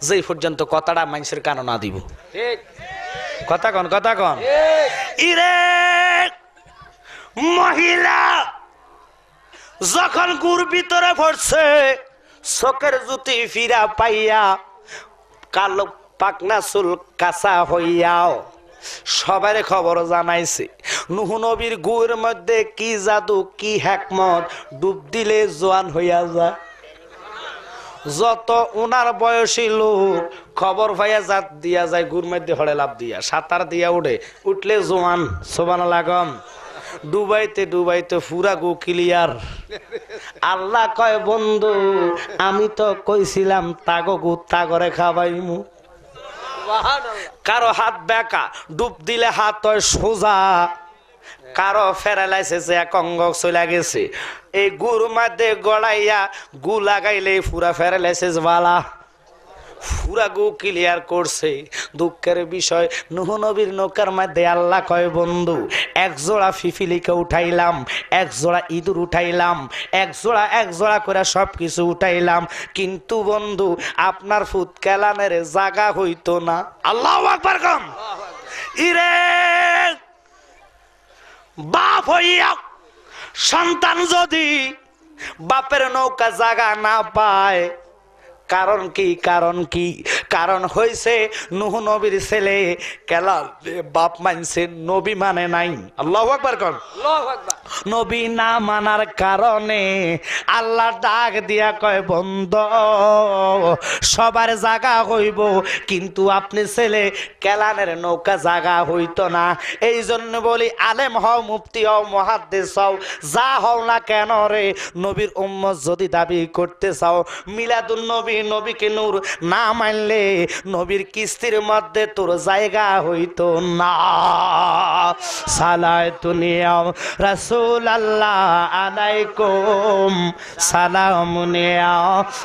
যেই পর্যন্ত কথাটা মানুষের কানে না দিব। কথা কন, কথা কন। ইরে মহিলা যখন গুর ভিতরে পড়ছে, চোখের জ্যোতি ফিরা পাইয়া, কালো পাকনা চুল কাঁচা হইয়াও সবারে খবর জানাইছে নূহ নবীর গুয়ের মধ্যে কি জাদু, কি হিকমত, ডুব দিলে জোয়ান হইয়া যায়। যত উনার বয়সী লোক খবর পাইয়া জাত দিয়া যায়, গুর মধ্যে হড়ে লাভ দিয়া, সাঁতার দিয়া উঠে, উঠলে জোয়ান। সুবহানাল্লাহ কম। ডুবাইতে ডুবাইতে পুরা গু ক্লিয়ার। আল্লাহ কয় বন্ধু আমি তো কইছিলাম তাগো গু তাগরে খাবাইমু। কারো হাত বেঁকা, ডুব দিলে হাত হয় সোজা, কারো ফেরালাইছে এক অঙ্গ চলে গেছে। এই গুর মধ্যে গড়াইয়া গু লাগাইলে পুরা ফেরালাইসিস বালা, পুরা গু ক্লিয়ার করছে। দুঃখের বিষয় নূহ নবীর নৌকার মধ্যে আল্লাহ কয় বন্ধু এক জোড়া ফিফিলিকে উঠাইলাম, এক জোড়া ইঁদুর উঠাইলাম, এক জোড়া করে সবকিছু উঠাইলাম, কিন্তু বন্ধু আপনার ফুট কেলানের জায়গা হইতো না। আল্লাহু আকবার কম। ইরে বাপ হইয়া সন্তান যদি বাপের নৌকা জায়গা না পায়, কারণ কি? কারণ কি? কারণ হইছে নূহ নবীর ছেলে কেলা বাপ মানছে, নবী মানে নাই। আল্লাহু আকবার কোন। নবী না মানার কারণে আল্লাহ ডাক দিয়া কয় বন্ধ সবার জায়গা হইব, কিন্তু আপনি ছেলে কেলানের নৌকা জায়গা হইতো না। এই জন্য বলি আলেম হও, মুফতি হও, মুহাদ্দিস হও, যা হও না কেন রে, নবীর উম্মত যদি দাবি করতে চাও, মিলাদুন নবী, নবীকে নূর না মানলে নবীর কিস্তির মধ্যে তোর জায়গা হইতো না। সালাতু নিয়া রাসূলুল্লাহ আলাইকুম, সালামু নিয়া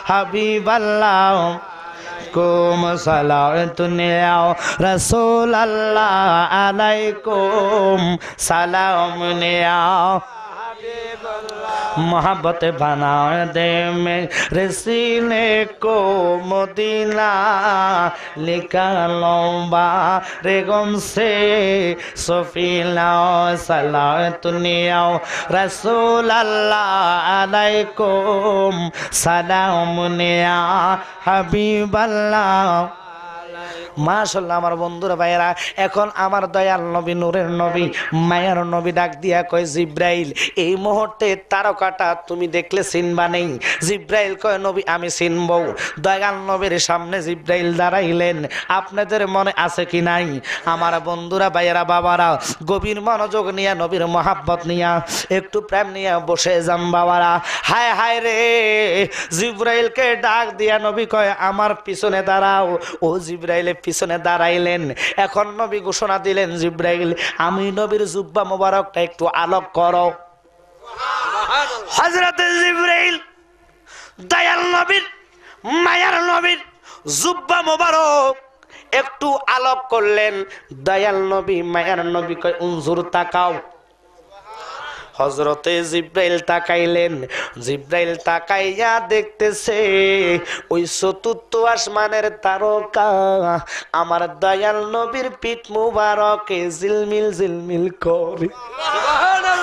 হাবিবাল্লাহ কুম, সালাতু নিয়া রাসূলুল্লাহ আলাইকুম, সালামু নিয়া मोहब्बत बना दे मेरे सीने को मदीना, निकालो बारे गम से सफीला, सलातुनिया रसूल अल्लाह अलैकुम, सलामुनिया हबीब अल्लाह। মাশাআল্লাহ আমার বন্ধুরা ভাইয়েরা, এখন আমার দয়াল নবী, নূরের নবী, মায়ার নবী ডাক দিয়া কয় জিব্রাইল এই মুহূর্তে তারকাটা তুমি দেখলে চিনবা নেই? জিব্রাইল কয় নবী আমি চিনবো। দয়াল নবীর সামনে জিব্রাইল দাঁড়াইলেন। আপনাদের মনে আছে কি নাই আমার বন্ধুরা ভাইয়েরা বাবারা, গভীর মনোযোগ নিয়ে নবীর মহাব্বত নিয়া একটু প্রেম নিয়ে বসে যান বাবারা। হায় হায় রে, জিব্রাইলকে ডাক দিয়া নবী কয় আমার পিছনে দাঁড়াও। ও জিব্রাইলের পিছনে দাঁড়াইলেন। এখন নবী ঘোষণা দিলেন জিব্রাইল আমি নবীর জুব্বা মোবারকটা একটু আলোক করো। হযরতে জিব্রাইল দয়াল নবীর, মায়ার নবীর জুব্বা মোবারক একটু আলোক করলেন। দয়াল নবী মায়ার নবী কয় উনজুর তাকাও। হযরতে জিব্রাইল তাকাইলেন। জিব্রাইল তাকাইয়া দেখতেছে ওই চতুর্থ আসমানের তারকা আমার দয়াল নবীর পিঠ মুবারকে ঝিলমিল ঝিলমিল করে।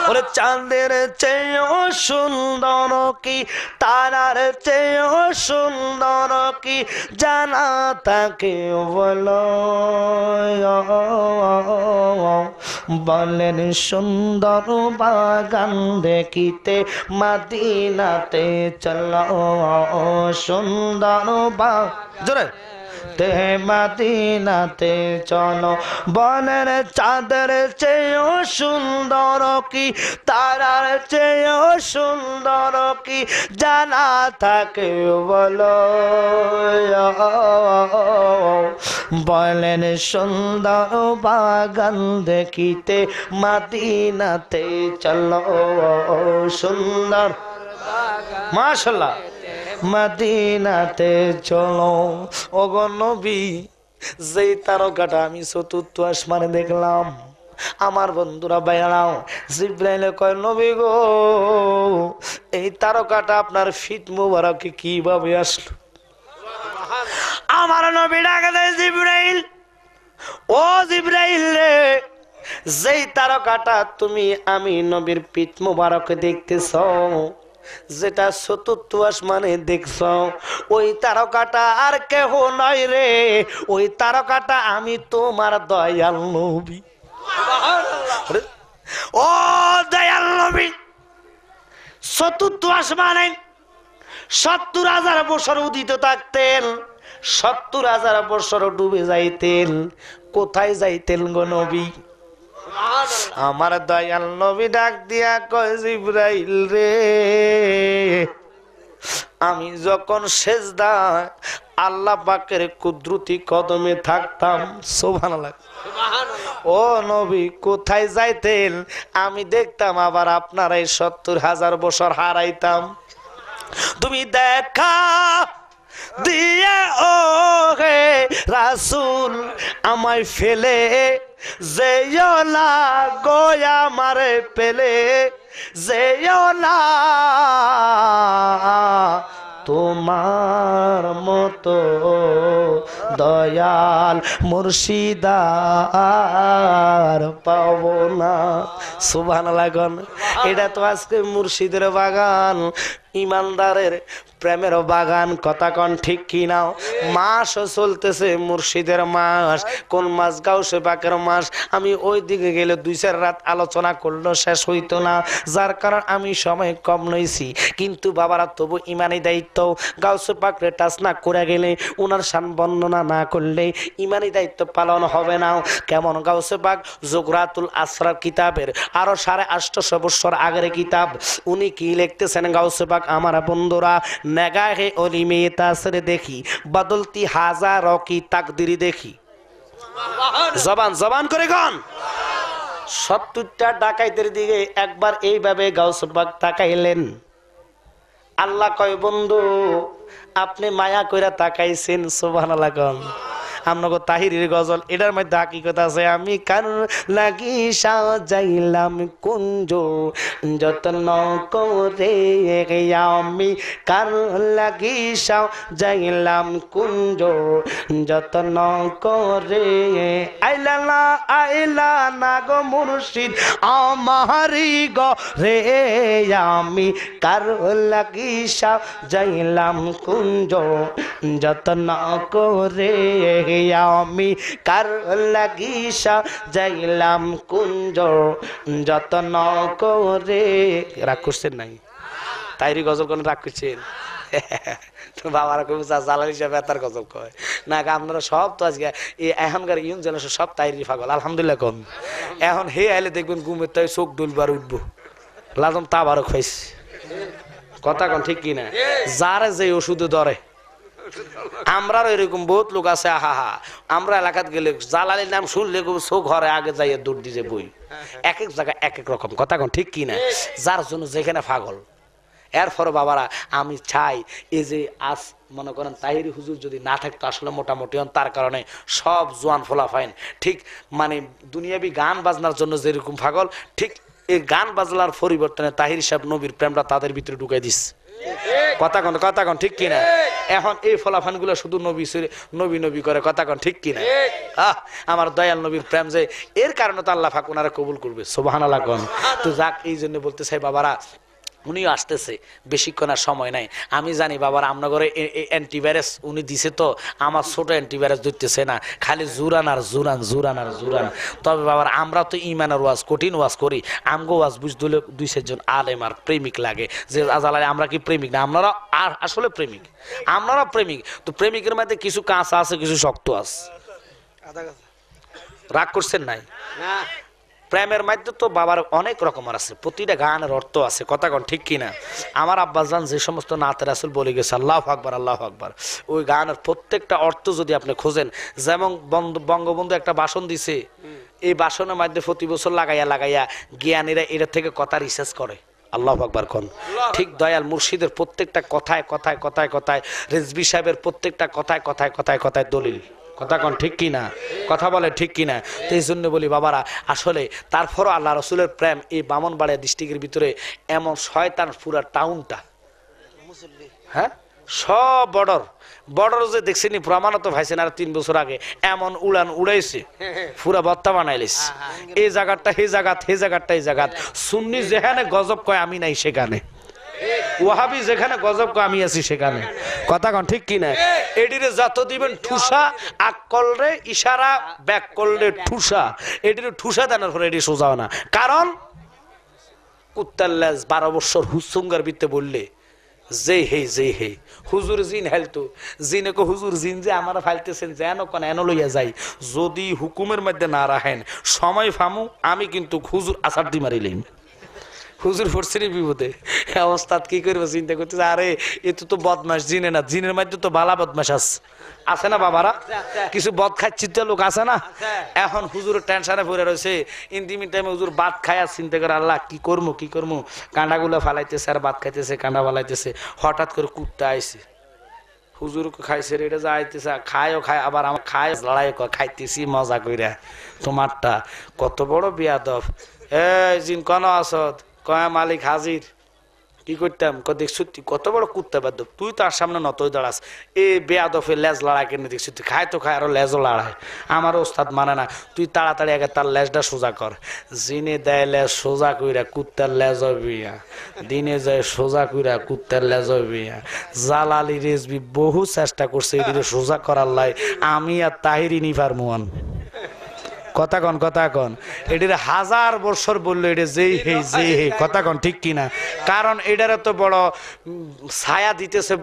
ওরে চাঁদের চেয়েও সুন্দর কি, তারার চেয়েও সুন্দর কি, জানা তাকে বলো। বলেন সুন্দর বাগান দেখিতে মদিনাতে চলো, সুন্দর বাগান তে মদিনাতে চলো। বনের চাঁদের চেয়েও সুন্দর কি, তারার চেয়েও সুন্দর কি, জানা থাকে বলো। বলেন সুন্দর বাগান দেখিতে মদিনাতে চলো, সুন্দর মাশাআল্লাহ মদিনাতে চলো। ওগো নবী, যেই তারকাটা আমি চতুর্থ আসমানে দেখলাম, আমার বন্ধুরা বাইরাও, জিব্রাইলে কয় নবী গো এই তারকাটা আপনার ফিট মুবারকে কিভাবে আসলো? আমার নবী ডাকে দেয় জিবরাইল, ও জিবরাইল রে, যেই তারকাটা তুমি আমি নবীর পিঠ মোবারকে দেখতেছ, যেটা চতুর্থ আসমানে দেখছ, ওই তারকাটা আর কেহ নয় রে, ওই তারকাটা আমি তোমার দয়াল নবী। ও দয়াল নবী চতুর্থ আসমানে 70,000 বছর উদিত থাকতেন, 70,000 বছর ডুবে যাইতেন। কোথায় যাইতেন গো নবী? আমার দয়াল নবী ডাক দিয়া কয়, জিবরাইল রে, আমি যখন সেজদা আল্লাহ পাকের কুদরতি কদমে থাকতাম, সুবহানাল্লাহ, ও নবী কোথায় যাইতেন? আমি দেখতাম আবার আপনার এই 70,000 বছর হারাইতাম। তুমি দেখা দিয়ে ও হে রাসূল আমায় ফেলে যেও না গো আমারে পেলে, যেও না তোমার মতো দয়াল মুর্শিদার পাবো না। সুবহানাল্লাহ। এটা তো আজকে মুর্শিদের বাগান, ইমানদারের প্রেমের বাগান, কথা কন ঠিক কি না? মাস চলতেছে মুর্শিদের মাস। কোন মাস? গাউসে পাকের মাস। আমি ওই দিকে গেলে 2-4 রাত আলোচনা করলেও শেষ হইতো না, যার কারণ আমি সময় কম নইছি। কিন্তু বাবারা তবু ইমানি দায়িত্ব, গাউসে পাকরে টাচ না করে গেলে, উনার শান বর্ণনা না করলে ইমানি দায়িত্ব পালন হবে না। কেমন? গাউসে পাক জোগরাতুল আসরার কিতাবের আরো 850 বছর আগের কিতাব, উনি কি লিখতেছেন? গাউসে পাক আমার বন্ধুরা, নেগাহে ওলি মেয়ে তাসরে দেখি বদলতি হাজার কি তাকদিরি দেখি। জবান জবান করে গান। 70টা ডাকাইতের দিকে একবার এইভাবে গাউস পাক তাকাইলেন। আল্লাহ কয়, বন্ধু আপনি মায়া কইরা তাকাইছেন। সুবহানাল্লাহ। আমনগো তাহিরের গজল, এটার মধ্যে হাকিকত আছে। আমি কার লাগি সাজাইলাম কুঞ্জ যত্ন করে, আমি কার লাগি সাজাইলাম কুঞ্জ যত্ন করে, আইলা না আইলা না গো মুর্শিদ আমারি গো রে, আমি কার লাগি সাজাইলাম কুঞ্জ যত্ন করে, আমি কার লাগি সাজাইলাম কুঞ্জ যত্ন করে। রাগ করছেন নাই? তাইরি গজল কোন রাগ করছেন? বাবারা কবি জালাল হিসাবে তার গজল কয় না। আপনারা সব তো আজকে এখনকার ইউন জেনারেশন সব তাইরি পাগল। আলহামদুলিল্লাহ কম। এখন হে আইলে দেখবেন ঘুমের তাই চোখ ডুলবার উঠবো, লাজম তাবারও খাইছে। কথা কন ঠিক কিনা? যারে যে ওষুধে ধরে, আমরার এরকম বহুত লোক আছে। আহা হা, আমরা এলাকাত গেলে জালালির নাম শুনলে চোখ ঘরে আগে যাই দৌড় দিয়ে বই। এক এক জায়গায় এক এক রকম। কথা কন ঠিক কিনা? যার জন্য যেখানে পাগল। এরপরে বাবারা আমি চাই, এই যে আজ মনে করেন তাহিরি হুজুর যদি না থাকতো আসলে মোটামুটি তার কারণে সব জোয়ান ফোলা ফাইন, ঠিক মানে দুনিয়াবি গান বাজনার জন্য যেরকম পাগল, ঠিক এই গান বাজনার পরিবর্তনে তাহির সাহেব নবীর প্রেমটা তাদের ভিতরে ঢুকাই দিস। কথা কন ঠিক কিনা? এখন এই ফলাফান গুলো শুধু নবী নবী করে। কথা কন ঠিক কিনা? আমার দয়াল নবীর প্রেম যে, এর কারণে তো আল্লাহ পাক ওনারা কবুল করবে। সুবহানাল্লাহ। তো যাক, এই জন্য বলতে চাই বাবারা, উনিও আসতেছে, বেশিক্ষণ আর সময় নাই। আমি জানি বাবার আমনগরে অ্যান্টিভাইরাস উনি দিছে, তো আমার ছোট অ্যান্টিভাইরাস ধরতেছে না, খালি জুরান আর জুরান জুরান আর জুরান। তবে বাবার আমরা তো ইমানের ওয়াজ, কঠিন ওয়াজ করি। আমগো ওয়াজ বুঝতে হলে 2-4 জন আলেম আর প্রেমিক লাগে। যে আজালায় আমরা কি প্রেমিক না? আপনারা আর আসলে প্রেমিক, আপনারা প্রেমিক। তো প্রেমিকের মধ্যে কিছু কাঁচা আছে, কিছু শক্ত আছে। রাগ করছেন নাই? প্রেমের মধ্যে তো বাবার অনেক রকমের আছে, প্রতিটা গানের অর্থ আছে। কথা কন ঠিক কিনা? আমার আব্বাজান যে সমস্ত নাতে রাসূল বলে গেছে আল্লাহু আকবার আল্লাহু আকবার, ওই গানের প্রত্যেকটা অর্থ যদি আপনি খোঁজেন, যেমন বঙ্গবন্ধু একটা ভাষণ দিছে, এই ভাষণের মধ্যে প্রতি বছর লাগাইয়া জ্ঞানীরা এর থেকে কথা রিসার্চ করে। আল্লাহু আকবার কোন। ঠিক দয়াল মুর্শিদের প্রত্যেকটা কথায় কথায় কথায় কথায়, রেজবি সাহেবের প্রত্যেকটা কথায় কথায় কথায় কথায় দলিল। কথা কন ঠিক কিনা? কথা বলে ঠিক কিনা? তো এই জন্য বলি বাবারা, আসলে তারপরও আল্লাহ রসুলের প্রেম এই ব্রাহ্মণবাড়িয়া ডিস্ট্রিক্টের ভিতরে এমন শয়তান পুরা টাউনটা, হ্যাঁ সব বর্ডার বর্ডার যে দেখছেন প্রমাণত ভাইছেন আর 3 বছর আগে এমন উড়ান উড়াইছে পুরা বত্তা বানাইলিস এই জায়গাটা এই জায়গাত এই জায়গাটা এই জায়গাত সুন্নি যেখানে গজব কয় আমি নাই সেখানে ওয়াহাবি যেখানে গজব কয় আমি আছি সেখানে কথা কোন ঠিক কি না এডিরে যত দিবেন ঠুসা আক করলে ইশারা ব্যাক করলে ঠুসা এডিরে ঠুসা দেনার পরে এডি সোজা না কারণ কুত্তার লেজ 12 বছর হুসুঙ্গার বিতে বললে যে হে হুজুর জিন হেলতো জিনে কো হুজুর জিন যে আমরা ফাইলতেছেন যেন কোন এন লইয়া যাই যদি হুকুমের মধ্যে না রাখেন সময় ফামু আমি কিন্তু হুজুর আসার দি মারিলেন হুজুর ফরসিনি বিপদে অবস্থাত কি করবে চিন্তা করতেছে আরে এ তো বদমাস জিনে না জিনের মধ্যে তো বালা বদমাস আছে না বাবারা কিছু বদ খাচ্ছিত লোক আছে না এখন হুজুরের টেনশনে পড়ে রয়েছে ইন্দিমি টাইমে হুজুর ভাত খায় আর চিন্তা করে আল্লাহ কি করবো কাঁডাগুলো ফালাইতেছে আর ভাত খাইতেছে কাঁডা ফালাইতেছে হঠাৎ করে কুত্তা আইছে হুজুর খাইছে এটা যাইতেছে খায়ও খায় আবার আমার খায় লড়াই খাইতেছি মজা কইরা তোমারটা কত বড় বিয়াদব এই জিন কোন আসত কয় মালিক হাজির কি করতাম দেখছি তুই কত বড় কুত্তা বাদ তুই তার সামনে নতই দাঁড়াস এ বেয়াদফে লেজ লড়াই কেনে দেখছি তুই খায় তো খায় আরো লেজও লড়াই আমার ওস্তাদ মানে না তুই তাড়াতাড়ি আগে তার লেজটা সোজা কর জিনে দেয় লেজ সোজা কইরা কুত্তার লেজ বিয়া দিনে যায় সোজা কইরা কুত্তার লেজ বিয়া জালালি রেজবি বহু চেষ্টা করছে এদিকে সোজা করার লাই আমি আর তাহিরি নিফার মোহন কথা কন এটির 1000 বছর বললো এটা যেই হে কথা কন ঠিক কিনা কারণ এটার তো বড় ছায়া দিতেছে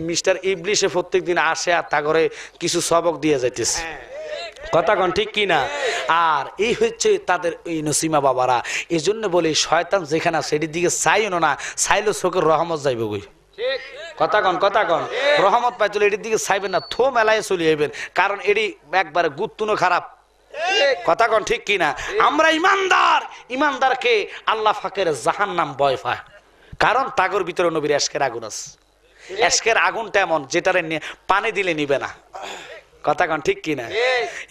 মিস্টার ইবলিশে প্রত্যেকদিন আসে আর তা করে কিছু সবক দিয়ে যাইতেছে কথা কন ঠিক কিনা আর এই হচ্ছে তাদের এই নসিমা বাবারা এই জন্য বলি শয়তান যেখানে সেটির দিকে চাইও না চাইলে চোখের রহমত যাইব গই কথা কন রহমত পাইছিল এটির দিকে চাইবেন না থো মেলায় চলে যাইবেন কারণ এটি একবারে গুত্তুনো খারাপ কথা কন ঠিক কিনা আমরা ইমানদারকে আল্লাহ ফাকের জাহান্নাম ভয় পায় কারণ তাগর ভিতরে নবীর এশকের আগুন আছে এশকের আগুনটা এমন যেটারে পানি দিলে নিবে না কথা কন ঠিক কিনা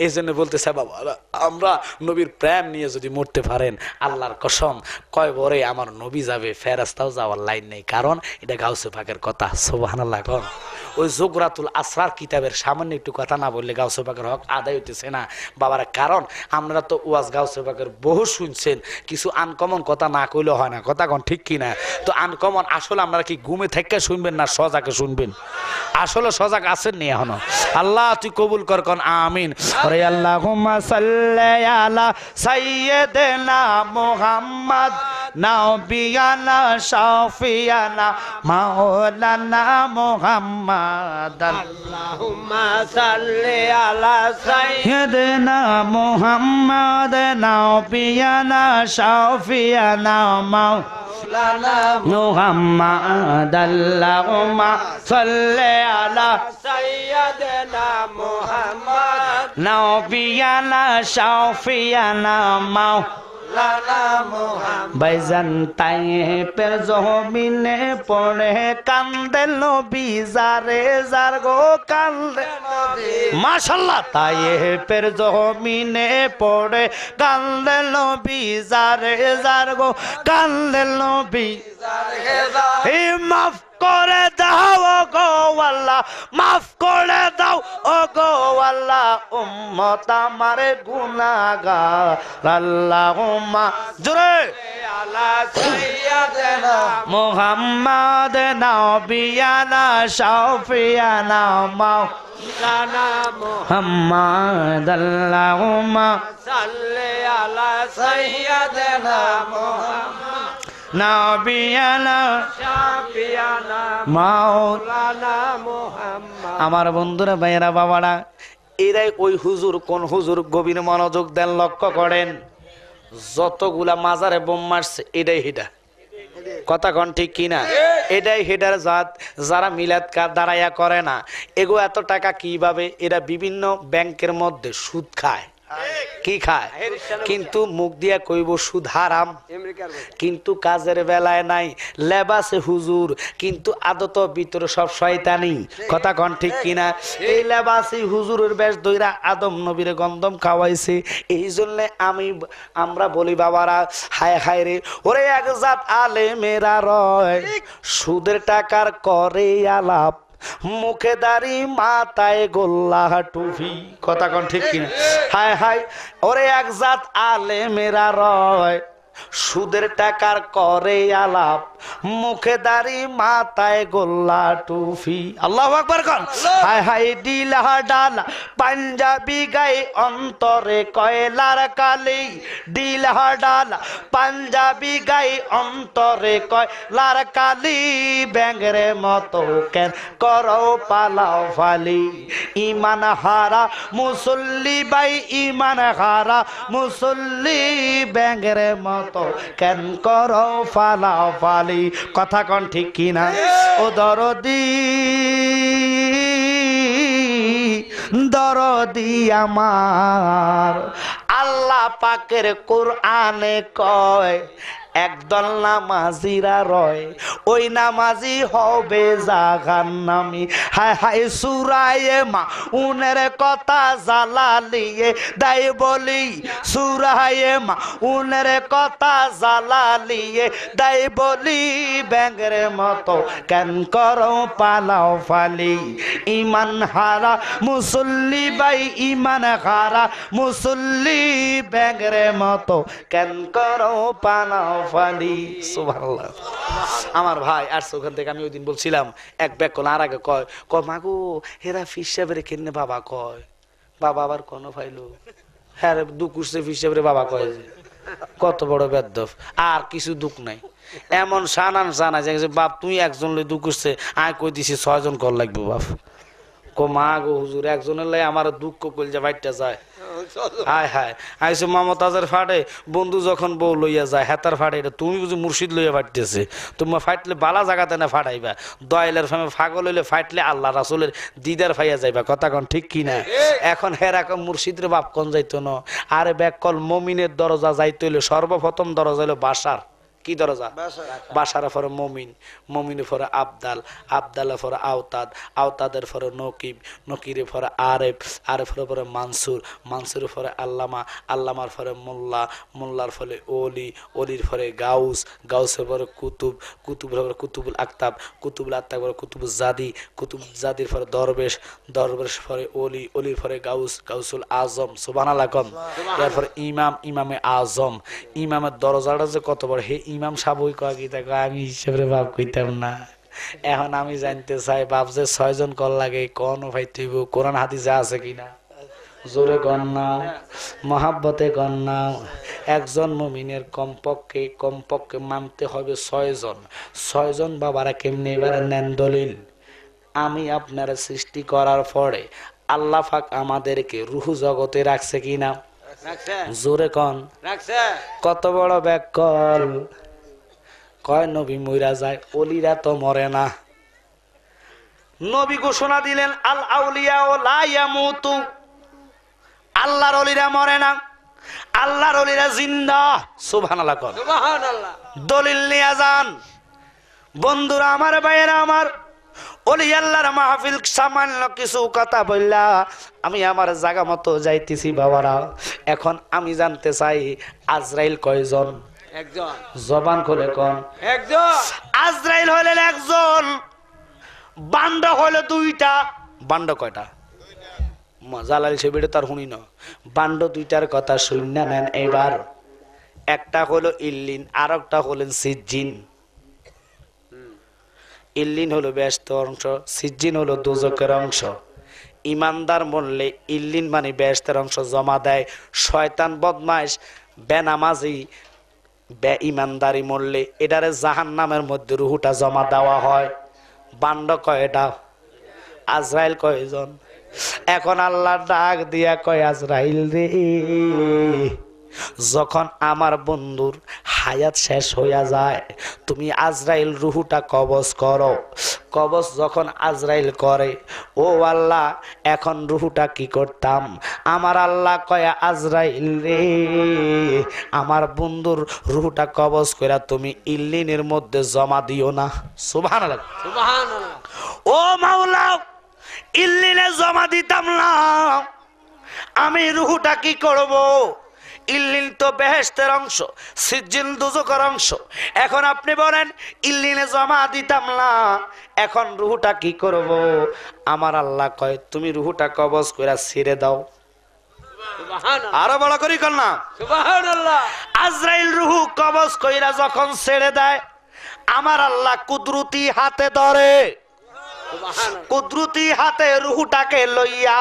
এই জন্য বলতেছে বাবা আমরা নবীর প্রেম নিয়ে যদি মরতে পারেন আল্লাহর কসম কয় বরে আমার নবী যাবে ফেরেশতাও যাওয়ার লাইন নেই কারণ এটা গাউসে পাকের কথা সুবহানাল্লাহ কন ওই যোগরাতুল আসরার কিতাবের সামান্য একটু কথা না বললে গাউসে পাকের হক আদায় হইতেছে না বাবারা কারণ আমরা তো ওয়াজ গাউসে পাকের বহু শুনছেন কিছু আনকমন কথা না কইলে হয় না কথা কন ঠিক কিনা তো আনকমন আসলে আমরা কি ঘুমে থেকে শুনবেন না সজাগে শুনবেন আসলে সজাগ আছেন নি এখনো আল্লাহ তুই কবুল কর কোন আমিন আরে আল্লাহুম্মা সাল্লি আলা সাইয়্যিদিনা মুহাম্মদ নাবিয়ানা শাফিয়ানা মাওলানা মুহাম্মদ আল্লাহুম্মা সাল্লি আলা সাইয়্যিদিনা মুহাম্মদ নাবিয়ানা শাফিয়ানা মাওলানা মুহাম্মদ আল্লাহুম্মা সাল্লি আলা সাইয়্যিদিনা মুহাম্মদ নাবিয়ানা শাফিয়ানা মাওলানা ভাইজান তাইপের জমিনে পড়ে কান্দে নবী যারে যার গো কান্দে নবী মাশাআল্লাহ তাইপের জমিনে পড়ে কান্দে নবী যারে যার গো কান্দে নবী হে মাফ করে দাও গো আল্লাহ মাফ করে দাও ও গো আল্লাহ উম্মত আমার গুনাহগার আল্লাহুম্মা জোরে আলা সাইয়্যিদিনা মুহাম্মদ নাবিয়ানা শাফিয়ানা মাওলানা মুহাম্মদ আল্লাহুম্মা সাল্লি আলা সাইয়্যিদিনা মুহাম্মদ নাবিয়ানা শাফিয়ানা মাওলানা মুহাম্মদ আমার বন্ধুরা ভাইয়েরা বাবারা এরাই ওই হুজুর কোন হুজুর গভীর মনোযোগ দেন লক্ষ্য করেন যতগুলা মাজারে বোম মারছে এটাই হেডা কথা কন ঠিক কিনা এটাই হেডার জাত যারা মিলাদ কার দাঁড়াইয়া করে না এগো এত টাকা কিভাবে এরা বিভিন্ন ব্যাংকের মধ্যে সুদ খায় কি খায় কিন্তু মুখ দিয়া কইব সুদ হারাম কিন্তু কাজের বেলায় নাই লেবাসে হুজুর কিন্তু আদত ভিতরে সব শয়তানি কথা কোন ঠিক কিনা এই লেবাসি হুজুরের বেশ দইরা আদম নবীরে গন্ধম খাওয়াইছে এই জন্য আমরা বলি বাবারা হায় হায় রে ওরে এক জাত আলেমেরা রয় সুদের টাকার করে আলাপ মুখে দাড়ি মাথায় গোল্লা টুপি কথা কোন ঠিক কিনা হায় হায় ওরে এক জাত আলেমেরা রয় সুদের টাকার করে আলাপ মুখে দাড়ি মাথায় গোল্লা টুপি আল্লাহু আকবার কোন হায় হায় ডিলা ডালা পাঞ্জাবি গায়ে অন্তরে কয়লার কালি ডিলা ডালা পাঞ্জাবি গায়ে অন্তরে কয়লার কালি ব্যাঙের মতো কেন করো পালাও ফালি ইমান হারা মুসল্লি বাই ইমান হারা মুসল্লি ব্যাঙের মতো কেন করো ফালাও ফালি কথা কোন ঠিক কিনা ও দরদি দরদি আমার আল্লাহ পাকের কোরআনে কয় একদল নামাজিরা রয় ওই নামাজি হবে জাহান্নামী হায় হায় সূরায়ে মাউনের কথা জালালিয়ে দাই বলি সূরায়ে মাউনের কথা জালালিয়ে দাই বলি ব্যাঙের মতো কেন করো পালাও ফালি ইমান হারা মুসল্লি বাই ইমান হারা মুসল্লি ব্যাঙের মতো কেন করো পালাও ফালি সুবহানাল্লাহ আমার ভাই আর ওখান থেকে আমি ওই দিন বলছিলাম এক ব্যাগ কোন আর আগে কয় মাগো হেরা ফিস সাহেবের কেনে বাবা কয় বাবা আবার কোন ফাইলো হ্যাঁ দুঃখ উঠছে ফিস সাহেবের বাবা কয় যে কত বড় বেদ্যফ আর কিছু দুঃখ নাই এমন সানান সানা যে বাপ তুই একজন লই দুঃখ উঠছে আয় কই দিছি 6 জন কল লাগবে বাপ কো মা গো হুজুর একজনের লাই আমার দুঃখ কইলজা বাইটটা যায় হায় হায় আইসো মমতাজের ফাটে বন্ধু যখন বউ লইয়া যায় হেতার ফাটে এটা তুমি বুঝি মুর্শিদ লইয়া ফাটতেছে তোমার ফাটলে বালা জায়গাতে না ফাটাইবা দয়ালের ফামে ফাগল হইলে ফাটলে আল্লাহ রাসূলের দিদার ফাইয়া যাইবা কথা কোন ঠিক কিনা এখন হেরাকম মুর্শিদের বাপ কোন যাইতো না আরে ব্যাক কল মুমিনের দরজা যাইতে হইলে সর্বপ্রথম দরজা হইলো বাসার কি দরজা বাসার পরে মুমিন মুমিনের পরে আবদাল আবদালের পরে আওতাদ আওতাদের পরে নকিব নকিরের পরে আরেফ আরেফের পরে মানসুর মানসুরের পরে আল্লামা আল্লামার পরে মোল্লা মোল্লার ফলে অলি অলির পরে গাউস গাউসের পরে কুতুব কুতুবের পরে কুতুবুল আক্তাব কুতুবুল আক্তাব পরে কুতুবুল জাদি কুতুব জাদির পরে দরবেশ দরবেশ পরে অলি অলির পরে গাউস গাউসুল আজম সুবহানাল্লাহ কম এরপর ইমাম ইমামে আজম ইমামের দরজাটা যে কত বড় হে ইমাম সাবই কয় দেখো আমি হিসেবে বাপ কইতাম না এখন আমি জানতে চাই বাপ যে 6 জন কল লাগে কোন ভাইতে কোরআন হাদিসে আছে কিনা জোরে গন্না মহাব্বতে গন্না একজন মুমিনের কমপক্ষে মানতে হবে 6 জন 6 জন বাবারা কেমনে এবারে নেন দলিল আমি আপনার সৃষ্টি করার পরে আল্লাহ পাক আমাদেরকে রূহ জগতে রাখছে কিনা জোরে কন কত বড় ব্যাকল কয় নবী মইরা যায় ওলিরা তো মরে না নবী ঘোষণা দিলেন আল আউলিয়া লা ইয়ামুতু আল্লাহর ওলিরা মরে না আল্লাহর ওলিরা জিন্দা সুবহানাল্লাহ কন সুবহানাল্লাহ দলিল নিয়ে যান বন্ধুরা আমার ভাইয়েরা আমার ওলি আল্লাহর মাহফিল সামান্য কিছু কথা বললা আমি আমার জায়গা মতো যাইতেছি বাবারা এখন আমি জানতে চাই আজরাইল কয়জন একজন জবান খুলে কোন একজন আজরাইল হলেন একজন বান্ড হলো দুইটা বান্ড কয়টা জালাল সেবেড়ে তার শুনি না বান্ড দুইটার কথা শুনে নেন এবার একটা হলো ইল্লিন আর একটা হলেন সিজ্জিন ইল্লিন হলো ব্যস্ত অংশ সিজ্জিন হলো দোজকের অংশ ইমানদার মরলে ইল্লিন মানে ব্যস্তের অংশ জমা দেয় শয়তান বদমাইশ বেনামাজি বে ইমানদারি মরলে এটারে জাহান্নামের মধ্যে রুহুটা জমা দেওয়া হয় বান্ড কয়টা আজরাইল কয়জন এখন আল্লাহ ডাক দিয়া কয় আজরাইল রে যখন আমার বন্ধুর হায়াত শেষ হইয়া যায় তুমি আজরাইল রুহুটা কবজ করো। কবজ যখন আজরাইল করে, ও আল্লাহ এখন রুহুটা কি করতাম? আমার আল্লাহ কয় আজরাইল রে, আমার বন্ধুর রুহুটা কবজ করে তুমি ইল্লিনের মধ্যে জমা দিও না। সুবহানাল্লাহ সুবহানাল্লাহ। ও মাওলা, ইল্লিনে জমা দিতাম না, আমি রুহুটা কি করব? ইল্লিন তো বেহেশতের অংশ, সিজ্জিন দুজকের অংশ। এখন আপনি বলেন ইল্লিনে জমা দিতাম না, এখন রুহুটা কি করব? আমার আল্লাহ কয় তুমি রুহুটা কবজ করে ছেড়ে দাও। আরো বড় করি কর না সুবহানাল্লাহ। আজরাইল রুহু কবজ কইরা যখন ছেড়ে দেয়, আমার আল্লাহ কুদরতি হাতে ধরে, কুদরতি হাতে রুহুটাকে লইয়া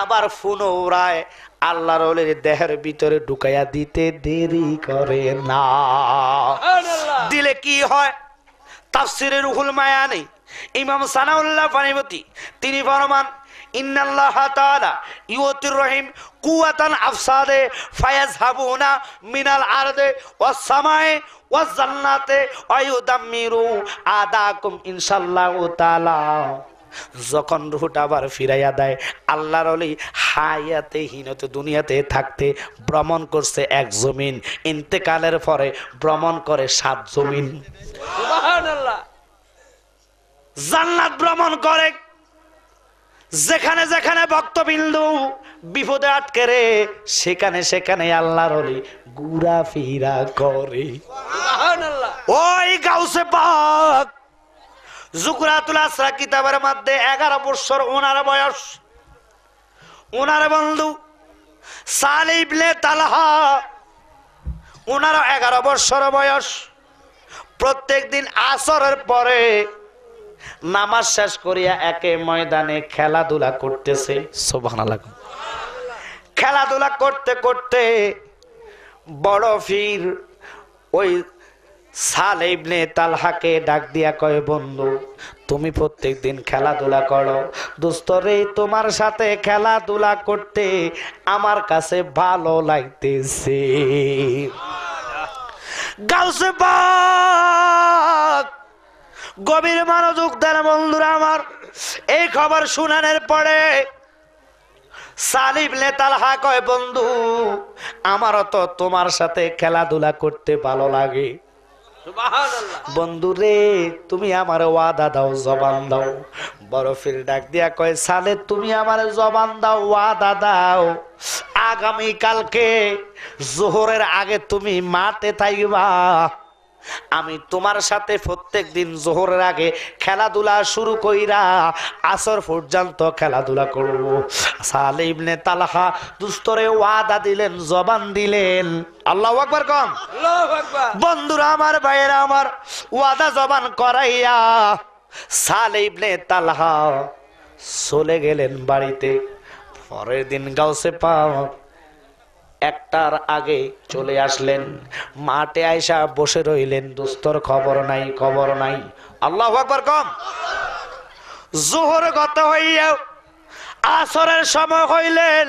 আবার পুনরায় আল্লাহর ওলির দেহের ভিতরে ঢুকাইয়া দিতে দেরি করে না। দিলে কি হয়? তাফসিরে রুহুল মায়ানি ইমাম সানাউল্লাহ ফানিবতী তিনি ফরমান, ইন্নাল্লাহ তাআলা ইউতির রহিম কুওয়াতান আফসাদে ফায়াযহাবুনা মিনাল আরদে ওয়াস সামায়ে ওয়াজ জান্নাতে ওয়ায়ুদাম্মিরু আদাকুম ইনশাআল্লাহু তাআলা। যখন রুহটা আবার ফিরাইয়া দেয়, আল্লাহর ওলি হায়াতে হীনতে দুনিয়াতে থাকতে ভ্রমণ করছে এক জমিন, ইন্তেকালের পরে ভ্রমণ করে 7 জমিন। সুবহানাল্লাহ। জান্নাত ভ্রমণ করে, যেখানে যেখানে ভক্তবিন্দু বিপদে আটকে রে সেখানে সেখানে আল্লাহর ওলি ঘুরা ফিরা করে। সুবহানাল্লাহ। ওই গাউসে পাক যুকরাতুল আসরা কিতাবের মধ্যে 11 বছর ওনার বয়স, ওনার বন্ধু সালিহ ইবনে তালহা ওনার 11 বছর বয়স। প্রত্যেক দিন আসরের পরে নামাজ শেষ করিয়া একে ময়দানে খেলাধুলা করতেছে। সুবহানাল্লাহ। খেলাধুলা করতে করতে বড় ফির ওই সালেহ ইবনে তালহাকে ডাক দিয়া কয়, বন্ধু তুমি প্রত্যেক দিন খেলাধুলা করো, দোস্ত রে তোমার সাথে খেলাধুলা করতে আমার কাছে ভালো লাগতেছে। গাউসে পাক গভীর মনোযোগ দেন বন্ধুরা আমার। এই খবর শুনানোর পরে সালিহ ইবনে তালহা কয়, বন্ধু আমারও তো তোমার সাথে খেলাধুলা করতে ভালো লাগে। বন্ধু রে তুমি আমার ওয়াদা দাও, জবান দাও। বরফির ডাক দিয়া কয়, সালে তুমি আমার জবান দাও, ওয়াদা দাও, আগামী কালকে জোহরের আগে তুমি মাঠে থাকবা, আমি তোমার সাথে প্রত্যেক দিন জোহরের আগে খেলাধুলা শুরু কইরা আসর পর্যন্ত খেলাধুলা করব। সালেহ ইবনে তালহা দুস্তরে ওয়াদা দিলেন, জবান দিলেন। আল্লাহু আকবার কম। আল্লাহু আকবার। বন্ধুরা আমার, ভাইয়েরা আমার, ওয়াদা জবান করাইয়া সালেহ ইবনে তালহা চলে গেলেন বাড়িতে। পরের দিন গাউসে পাক 1টার আগে চলে আসলেন, মাঠে আইসা বসে রইলেন। দোস্তর খবর নাই, খবর নাই। আল্লাহু আকবার কম। জোহর গত হইয়া আসরের সময় হইলেন,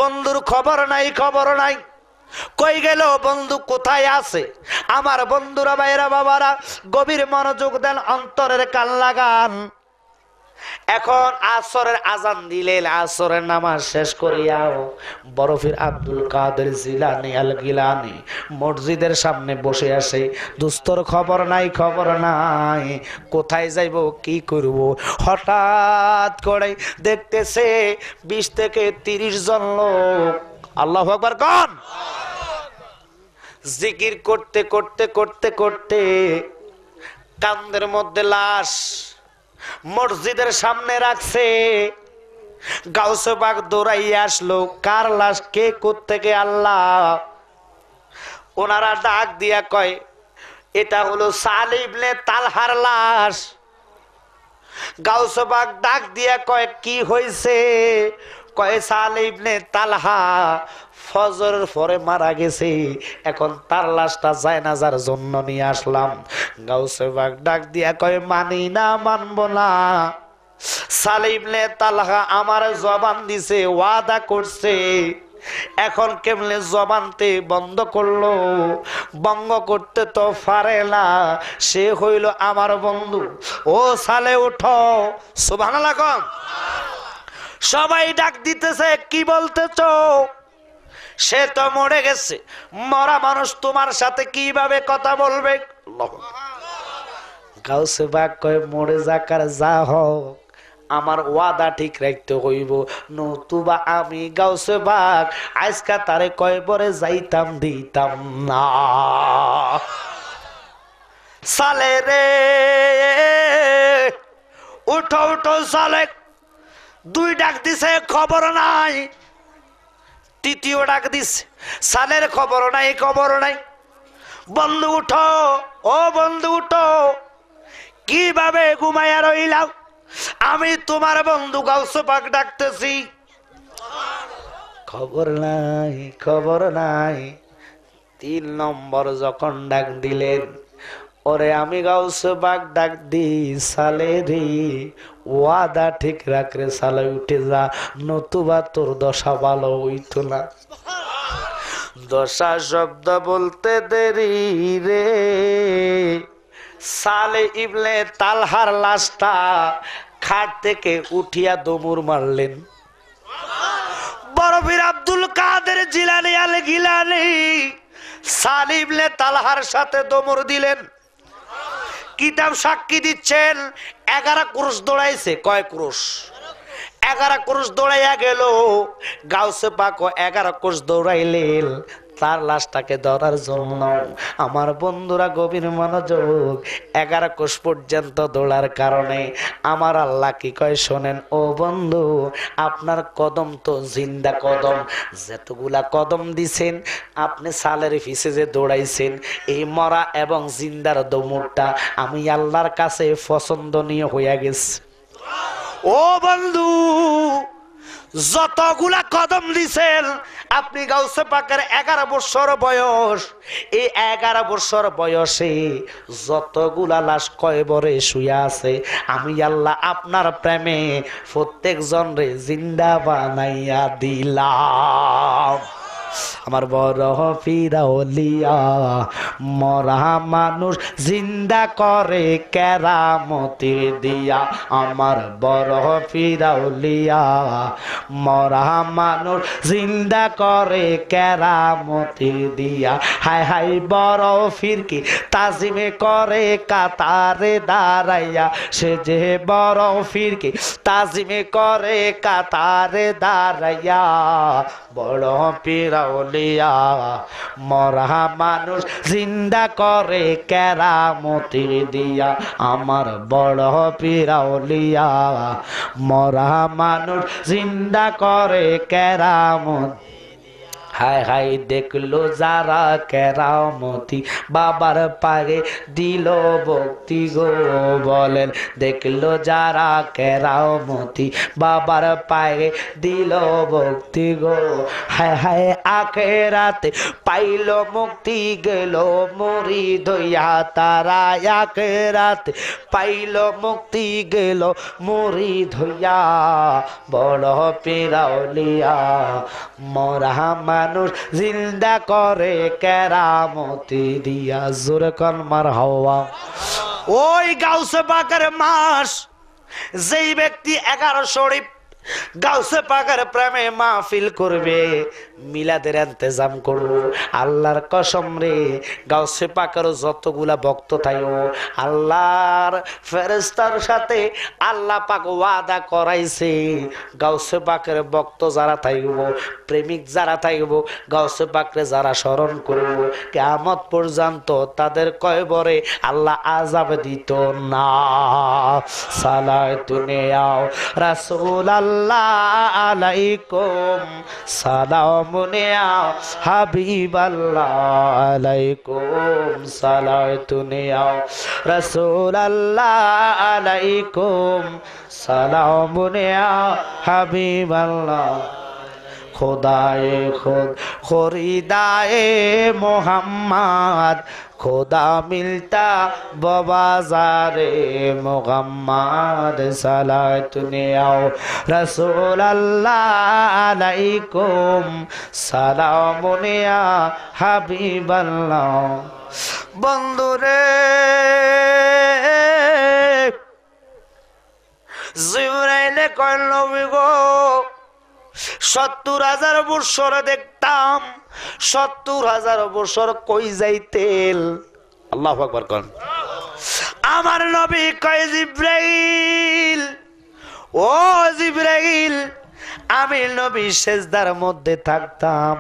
বন্ধুর খবর নাই, খবর নাই। কই গেল বন্ধু, কোথায় আছে? আমার বন্ধুরা, ভাইরা, বাবারা, গভীর মনোযোগ দেন, অন্তরের কান লাগান। এখন আসরের আজান দিলেন, আসরের নামাজ শেষ করিয়াও বরফির আব্দুল কাদের জিলানী আল গিলানী মসজিদের সামনে বসে আছে। দুস্তর খবর নাই, খবর নাই, কোথায় যাইব, কি করব। হঠাৎ করে দেখতেছে 20 থেকে 30 জন লোক, আল্লাহু আকবার কোন, জিকির করতে করতে করতে করতে কান্দের মধ্যে লাশ মসজিদের সামনে রাখছে। গাউসে পাক দৌড়াইয়া আসলো, কার লাশ, কে কোত্থেকে? আল্লাহ। ওনারা ডাক দিয়া কয়, এটা হলো সালেহ ইবনে তালহার লাশ। গাউসে পাক ডাক দিয়া কয়, কি হয়েছে? কয় সালেহ ইবনে তালহা ফজরের পরে মারা গেছে, এখন তার লাশটা জায়নাজার জন্য নিয়ে আসলাম। গাউসে পাক ডাক দিয়া কয়, মানি না, মানব না। সালেহ ইবনে তালহা আমার জবান দিছে, ওয়াদা করছে এখন কেমনে জবানতে বন্ধ করলো, বঙ্গ করতে তো পারে না, সে হইল আমার বন্ধু। ও সালে উঠো, সুবহানাল্লাহ কম। সবাই ডাক দিতেছে, কি বলতেছ? সে তো মরে গেছে, মরা মানুষ তোমার সাথে কিভাবে কথা বলবে? গাউসে বাগ কয়, মরে যাক আর যা হোক, আমার ওয়াদা ঠিক রাখতে হইব, নতুবা আমি গাউসে বাগ আজকা তারে কয়বরে যাইতাম দিতাম না। সালে রে উঠো উঠো সালে। দুই ডাক দিছে, খবর নাই। তৃতীয় ডাক দিছে, সালের খবর নাই, খবর নাই। বন্ধু উঠো, ও বন্ধু উঠো, কিভাবে ঘুমাইয়া রইলাম? আমি তোমার বন্ধু গাউসে পাক ডাকতেছি। খবর নাই, খবর নাই। 3 নম্বর যখন ডাক দিলেন, ওরে আমি গাউসে পাক ডাক দি, সালে রে ওয়াদা ঠিক রাখ রে সালে, উঠে যা, নতুবা তোর দশা ভালো হইতো না। দশা শব্দ বলতে দেরি রে, সালে ইবনে তালহার লাশটা খাট থেকে উঠিয়া দমুর মারলেন। বড় পীর আব্দুল কাদের জিলানী আল গিলানী সালে ইবনে তালহার সাথে দমুর দিলেন। কিতাব সাক্ষী দিচ্ছেন 11 ক্রোশ দৌড়াইছে। কয় ক্রোশ? 11 ক্রোশ দৌড়াইয়া গেল। গাউসে পাক 11 ক্রোশ দৌড়াইলেন তার লাশটাকে ধরার জন্য। আমার বন্ধুরা গভীর মনোযোগ, 11 কোষ পর্যন্ত দৌড়ার কারণে আমার আল্লাহ কি কয় শোনেন, ও বন্ধু আপনার কদম তো জিন্দা কদম, যতগুলা কদম দিছেন আপনি সালের পিছে যে দৌড়াইছেন, এই মরা এবং জিন্দার দৌড়টা আমি আল্লাহর কাছে পছন্দনীয় হইয়া গেছে। ও বন্ধু যতগুলা কদম দিছেন আপনি গাউসে পাকের 11 বছর বয়স, এই 11 বছর বয়সে যতগুলা লাশ কয়বরে শুয়ে আছে, আমি আল্লাহ আপনার প্রেমে প্রত্যেকজন রে জিন্দা বানাইয়া দিলাম। আমার বড় ফিরাউলিয়া মরা মানুষ জিন্দা করে কেরামতি দিয়া। আমার বড় ফিরাউলিয়া মরা মানুষ জিন্দা করে কেরামতি দিয়া। হায় হায় বড় ফিরকি তাজিমে করে কাতারে দাঁড়াইয়া, সে যে বড় ফিরকি তাজিমে করে কাতারে দাঁড়াইয়া। বড় ফিরাউলিয়া মরা মানুষ জিন্দা করে কেরামতি দিয়া। আমার বড় ফিরাউলিয়া মরা মানুষ জিন্দা করে কেরামতি। হায় হায় দেখলো যারা কেরামতি, বাবার পায়ে দিল ভক্তি গো বলেন। দেখলো যারা কেরামতি, বাবার পায়ে দিল ভক্তি গো। হায় হায় আখেরাতে পাইল মুক্তি, গেল মুরিদ হইয়া তারা। আখেরাতে পাইল মুক্তি, গেল মুরিদ হইয়া। বড় ফিরাউলিয়া মরা মানুষ জিন্দা করে কেরামতি দিয়া। জোরে কোন মারহাবা। ওই গাউসে পাকের মাস, যেই ব্যক্তি 11 শরীফ গাউসে পাকের প্রেমে মাহফিল করবে, মিলাদের ইন্তজাম করবো, আল্লাহর কসম রে গাউসে পাকের যতগুলা ভক্ত থাকো, আল্লাহর ফেরেশতার সাথে আল্লাহ পাক ওয়াদা করাইছে, গাউসে পাকের ভক্ত যারা থাকব, প্রেমিক যারা থাকব, গাউসে পাকরে যারা স্মরণ করব, কিয়ামত পর্যন্ত তাদের কয়বরে আল্লাহ আযাব দিত না। সালাতু নিয়াও রাসূল আল্লাহ আলাইকুম, সালামুন ইয়া হাবিবাল্লাহ আলাইকুম, সালাতুন ইয়া রাসূলুল্লাহ আলাইকুম, সালামুন ইয়া হাবিবাল্লাহ। खुदाए खुद खरीदाए मोहम्मद खुदा मिलता बाज़ारे मोहम्मद सलातुने आओ रसूल अल्लाह अलैकुम सलामुने या हबीब अल्लाह बंदुरे জিবরাইলে কয় নবী গো ৭০,০০০ বছর দেখতাম ৭০,০০০ বছর কই যাইতেল আল্লাহু আকবার কোন আমার নবী কয় জিবরাইল ও জিবরাইল আমি নবী সেজদার মধ্যে থাকতাম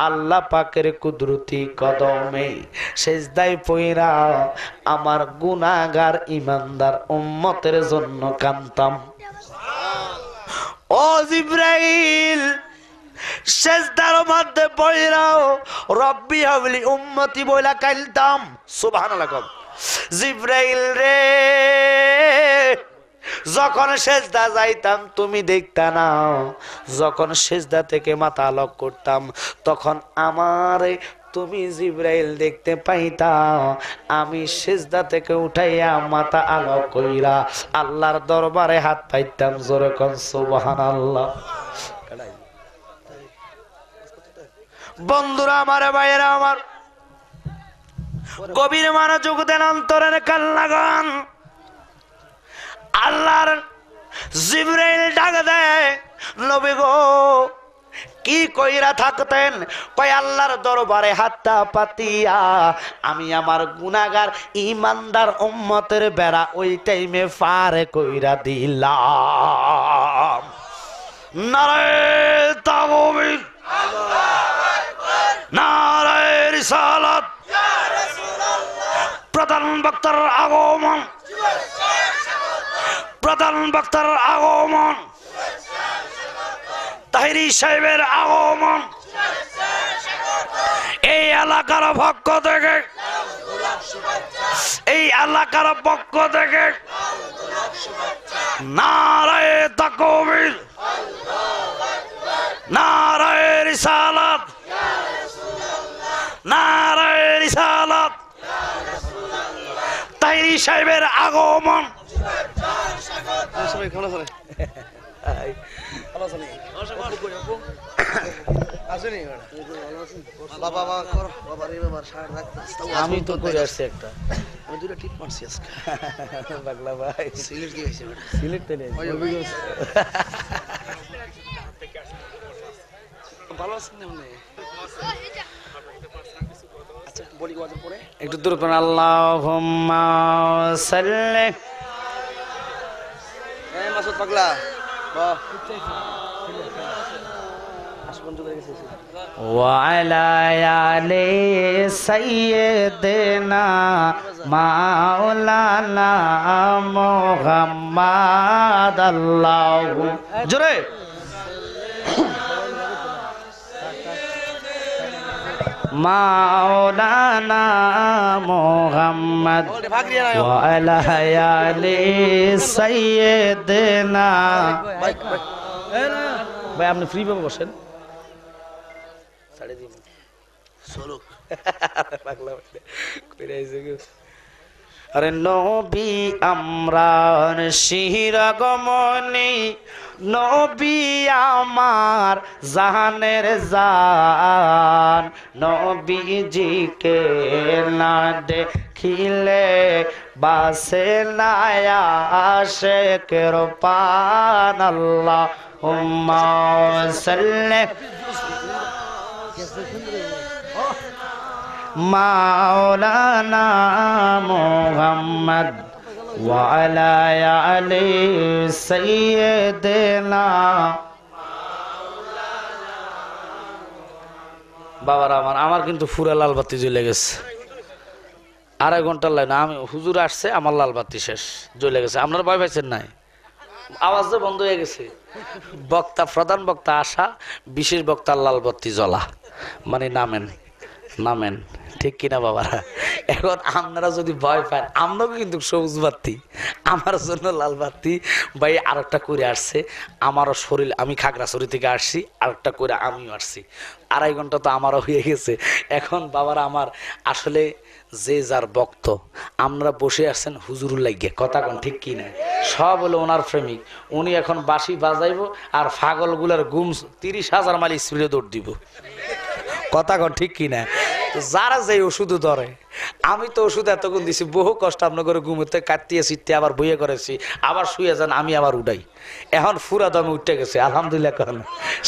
আল্লাহ পাকের কুদরতি কদমে সেজদায় পইরা আমার গুনাহগার ঈমানদার উম্মতের জন্য কাঁদতাম ও জিবরাইল সেজদার মধ্যে পইরাও রব্বি হাবলি উম্মতি বইলা কাঁদতাম সুবহানাল্লাহ জিবরাইল রে যখন সেজদা যাইতাম তুমি দেখতা না যখন সেজদা থেকে মাথা আলোক করতাম তখন আমারে তুমি জিবরাইল দেখতে পাইতা আমি সেজদা থেকে উঠাইয়া মাথা আলোক কইরা আল্লাহর দরবারে হাত পাইতাম জোরে কোন সুবহানাল্লাহ বন্ধুরা আমার ভাইয়েরা আমার গভীর মনোযোগ দেন অন্তরের কান লাগান আল্লাহর জিবরাইল ডাক দেয় নবী গো কি কইরা থাকতেন কয় আল্লাহর দরবারে হাতটা পাতিয়া আমি আমার গুনাহগার ঈমানদার উম্মতের বেড়া ওই টাইমে পার কইরা দিলাম নারায়ে তাকবীর আল্লাহু আকবার নারায়ে রিসালাত ইয়া রাসূলুল্লাহ প্রধান বক্তার আগমন প্রধান বক্তার আগমন তাহিরি সাহেবের আগমন এই এলাকার পক্ষ থেকে এই এলাকার পক্ষ থেকে নারায়ে তাকবীর নারায়ে রিসালাত নারায়ে রিসালাত তাহিরি সাহেবের আগমন আমি তো করে আসছি একটা আমি দুটো টিপ মারছি আজকে পাগলা ভাই সিলেট দিয়ে গেছে সিলেট তো নেই ভালো আছেন না আচ্ছা বলি ওয়াজ পরে একটু দূর করে আল্লাহুম্মা সাল্লি এই মাসুদ পাগলা বাহ وعلى آل سيدنا مولانا محمد الله জোরে مولانا محمد وعلى آل سيدنا ভাই আপনি ফ্রি ভাবে বসেন সাড়ে দিন আরে নবী আমরার শিরগমনি নবী আমার জাহানের জান নবীজিকে না দেখিলে বাসে না আশিকের পান আল্লাহুম্মা সাল্লি মাওলানা মুহাম্মদ ওয়া আলা আলি সাইয়্যিদিনা বাবারা আমার কিন্তু ফুরা লাল বাতি জ্বলে গেছে আড়াই ঘন্টার লাইন আমি হুজুর আসছে আমার লাল বাতি শেষ জ্বলে গেছে আপনারা ভয় পাইছেন নাই আওয়াজ বন্ধ হয়ে গেছে বক্তা প্রধান বক্তা আসা বিশেষ বক্তার লাল বাতি জ্বলা মানে নামেন নামেন, ঠিক কিনা বাবারা? এখন আপনারা যদি ভয় পান, আমরাও কিন্তু সবুজ বাতি, আমার জন্য লাল বাতি। ভাই আরেকটা করে আসছে, আমারও শরীর, আমি খাগড়াছড়ি থেকে আসছি, আরেকটা করে আমিও আসছি, 2.5 ঘন্টা তো আমারও হয়ে গেছে। এখন বাবারা আমার আসলে যে যার ভক্ত, আপনারা বসে আসছেন হুজুরুর লাগিয়ে, কথা কোন ঠিক কিনা? সব হলো ওনার প্রেমিক, উনি এখন বাঁশি বাজাইব আর পাগলগুলার গুম 30,000 মাইল স্পিডে দৌড় দিব, কথা কন ঠিক কিনা? যারা যে ওষুধ ধরে, আমি তো ওষুধ এতক্ষণ দিছি, বহু কষ্ট আপনার করে ঘুমোতে কাটিয়ে চিটতে আবার বইয়ে করেছি, আবার শুয়ে যান, আমি আবার উঠাই, এখন ফুরা দমে উঠতে গেছে আলহামদুলিল্লাহ। করেন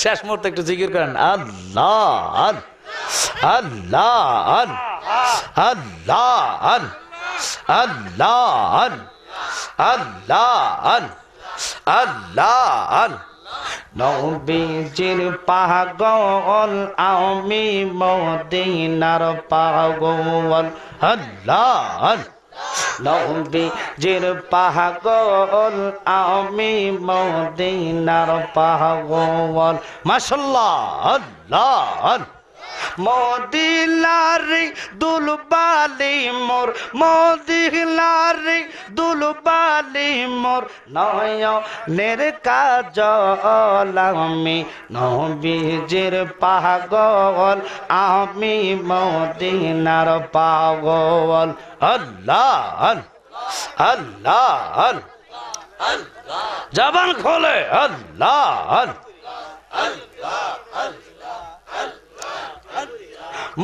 শেষ মুহূর্তে একটু জিকির করেন, আল্লাহ আল্লাহ আল্লাহ আল্লাহ আল্লাহ আল্লাহ। নবীজির পাগল আমি মদিনার পাগল, আল্লাহ। নবীজির পাগল আমি মদিনার পাগল, মাশাআল্লাহ, আল্লাহ। মদিনারি দুলবালি মোর, মদিনারি দুলবালি মোর, নয়নের কাজল আমি নবীজির পাগল আমি মদিনার পাগল, আল্লাহ আল্লাহ। জবান খোলে, আল্লাহ।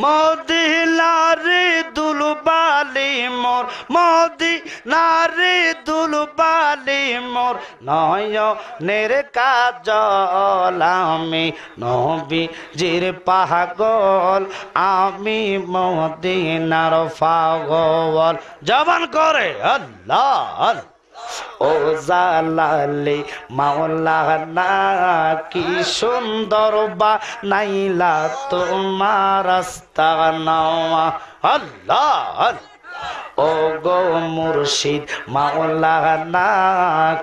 মদিনারে দুলবালি মোর, মদিনারে দুলবালি মোর, নয়নের কাজল আমি নবীজির পাগল আমি মদিনার পাগল। জবান করে আল্লাহ। ও জালালি মাওলানা কি সুন্দর বানাইলা তোমার আস্তানা, আল্লাহ। ও গো মুর্শিদ মাওলানা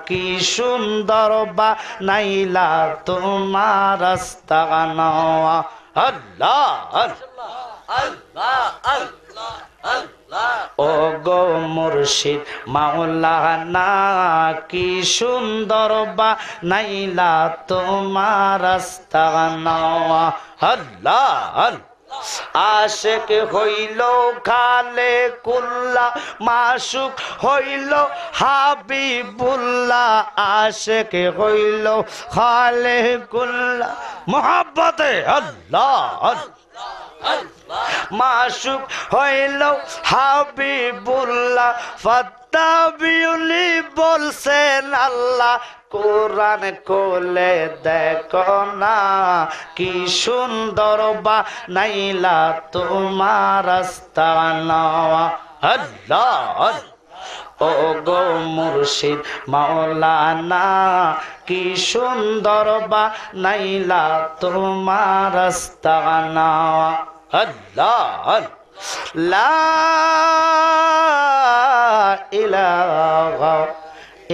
কি সুন্দর বানাইলা তোমার আস্তানা, আল্লাহ আল্লাহ। ও গো মুর্শিদ মাওলানা কি সুন্দর বানাইলা তোমার আস্তানা, আল্লাহ। আশেক হইল খালে কুল্লা, মাসুক হইল হাবিবুল্লাহ, আশেক হইল খালে কুল্লা মোহাব্বতে, আল্লাহ। মাসুক হইল হাবিবুল্লাহ, ফাত্তাবিউলি বলছেন আল্লাহ, কোরআন কোলে দেখো না কি সুন্দর বানাইলা তোমার আস্তানা, আল্লাহ। ও গো মুর্শিদ মাওলানা কি সুন্দর বানাইলা তোমার আস্তানা, আল্লাহ। লা ইলাহা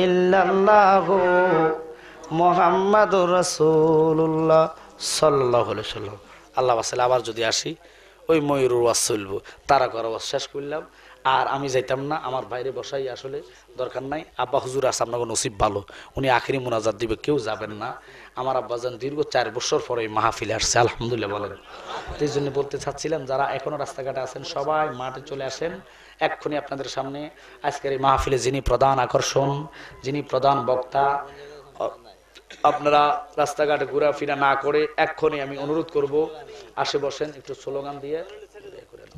ইল্লাল্লাহু মুহাম্মাদুর রাসূলুল্লাহ সাল্লাল্লাহু আলাইহি ওয়াসাল্লাম। আল্লাহ বাসালে আবার যদি আসি ওই ময়ূরের ওয়াজ চলবো, তারা করা ওয়াজ শেষ করলাম। আর আমি যাইতাম না, আমার বাইরে বসাই আসলে দরকার নাই। আব্বা হুজুর আছে, আপনাকে নসিব ভালো, উনি আখিরি মোনাজাত দিবে, কেউ যাবেন না। আমার আব্বাজান দীর্ঘ 4 বছর পরে মাহফিলে আসছে, আলহামদুলিল্লাহ বলেন। এই জন্য বলতে চাচ্ছিলাম, যারা এখনো রাস্তাঘাটে আছেন সবাই মাঠে চলে আসেন। এক্ষুনি আপনাদের সামনে আজকের এই মাহফিলে যিনি প্রধান আকর্ষণ, যিনি প্রধান বক্তা, আপনারা রাস্তাঘাটে ঘোরাফেরা না করে এক্ষুনি আমি অনুরোধ করব আসে বসেন, একটু স্লোগান দিয়ে করেন।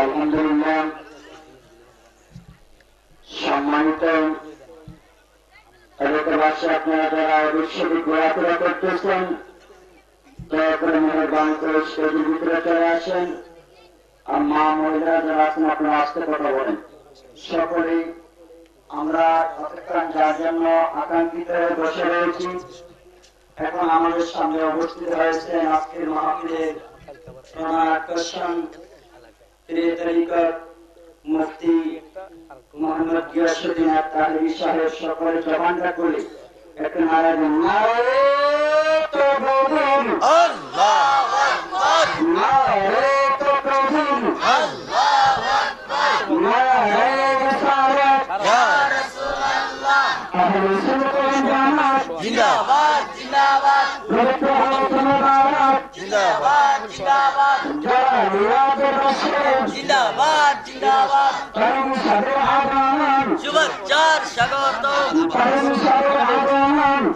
আলহামদুলিল্লাহ, সম্মানিত এলাকাবাসী, আপনারা যারা বিশ্ববিদ্যালয়ে ঘোরাফেরা করতেছেন দয়া করে মেহরবানি করে স্টেজের ভিতরে চলে আসেন। আর মা মহিলারা যারা আছেন আপনারা আসতে কথা বলেন। সকলেই আমরা অপেক্ষা যার জন্য আকাঙ্ক্ষিত হয়ে বসে রয়েছি। এখন আমাদের সামনে উপস্থিত হয়েছেন আজকের মাহফিলের প্রধান আকর্ষণ তরিকত মুফতি মোহাম্মদ গিয়াসউদ্দিন তাহলিবি সাহেব। সকলে জবানটা করি একটা নারা দিন, নারে তাকবীর, আল্লাহু আকবার, নারে তাকবীর, আল্লাহু আকবার, নারে রিসালাত, ইয়া রাসূলুল্লাহ, আহলে সুন্নাত ওয়াল জামাত জিন্দাবাদ জিন্দাবাদ, জিন্দাবাদ জিন্দাবাদ, জালিয়াতের রাশিদ জিন্দাবাদ জিন্দাবাদ, শুভেচ্ছার স্বাগতম,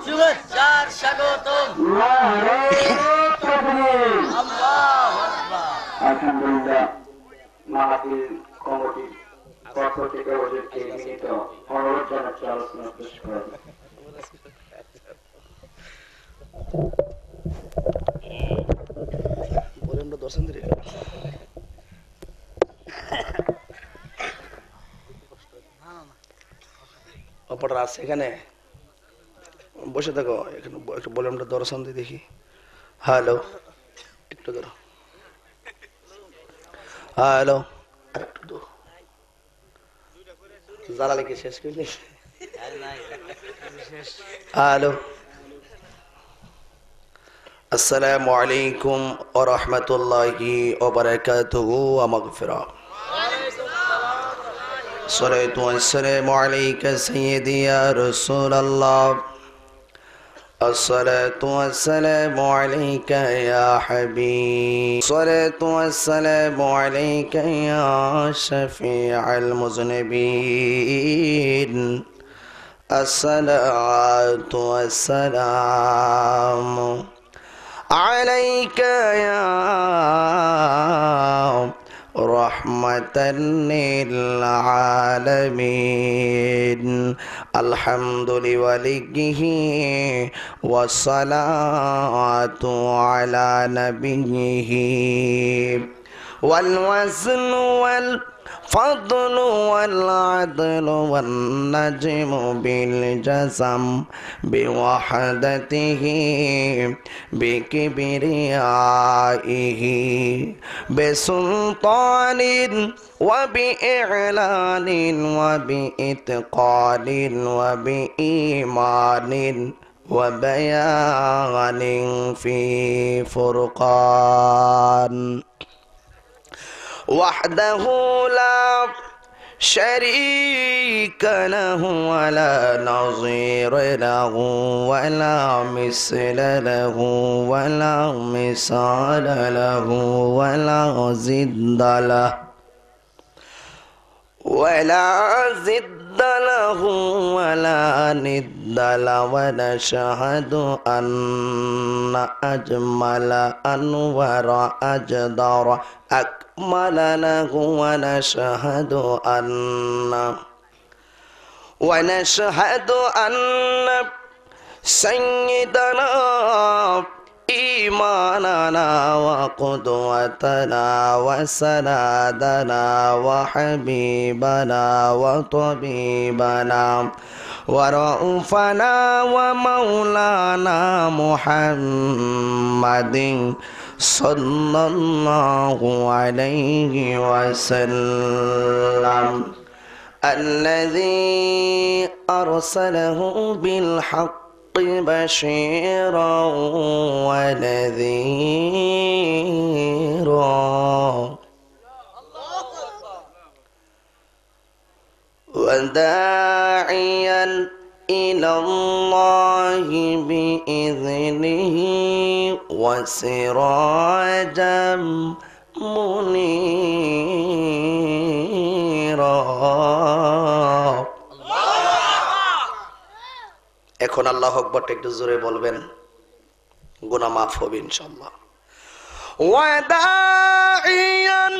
শুভেচ্ছার স্বাগতম, আল্লাহু আকবার। আলহামদুলিল্লাহ, মাহফিল কমিটির পক্ষ থেকে ওদেরকে মিলিত অনুরোধ জানাচ্ছি আলোচনা পেশ করার। অপরটা আছে এখানে বসে থাকো, এখানে একটু ভলিউমটা দর্শন দিয়ে দেখি। হ্যালো, একটু ধরো। হ্যালো, একটু জ্বালালে কি শেষ করলি? হ্যালো, আসসালামু আলাইকুম ওয়া রাহমাতুল্লাহি ওয়া বারাকাতুহু ওয়া মাগফিরাহ। الصلاة والسلام عليك سيدي يا رسول الله، الصلاة والسلام عليك يا حبيب، الصلاة والسلام عليك يا شفيع المذنبين، الصلاة والسلام عليك يا رحمة للعالمين، الحمد لوليه والصلاة على نبيه، والوزن والفضل والعدل والنجم بالجزم بوحدته بكبريائه بسلطان وبإعلان وبإتقان وبإيمان وبيان في فرقان، وحده لا شريك له ولا نظير له ولا مثل له ولا مثال له ولا ضد له ولا ضد له ولا ند له، ونشهد أن أجمل أنور أجدر أكمل له، ونشهد أن سيدنا إيماننا وقدوتنا وسندنا وحبيبنا وطبيبنا ورؤوفنا ومولانا محمد صلى الله عليه وسلم، الذي أرسله بالحق بشيرا ونذيرا وداعيا إلى الله بإذنه وسراجا منيرا। এখন আল্লাহু আকবার একটু জোরে বলবেন, গুনাহ মাফ হবে ইনশাআল্লাহ। ওয়াদাইয়ান